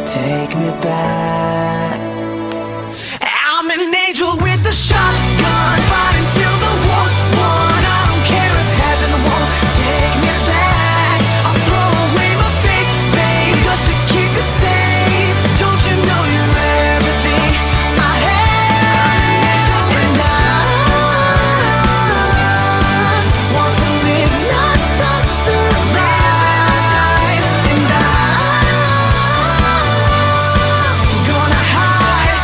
take me back. I'm an angel with a shotgun, fighting till the war's won. I don't care if heaven won't take me back. I'll throw away my faith, babe, just to keep it safe. Don't you know you're everything I have? And I want to live, not just survive. And I'm gonna hide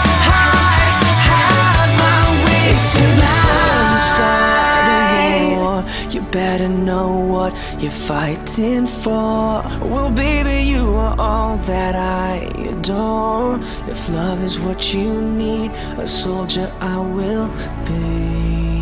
my ways tonight. Start a war, you better know what you're fighting for. Well, baby, you are all that I adore. If love is what you need, a soldier I will be.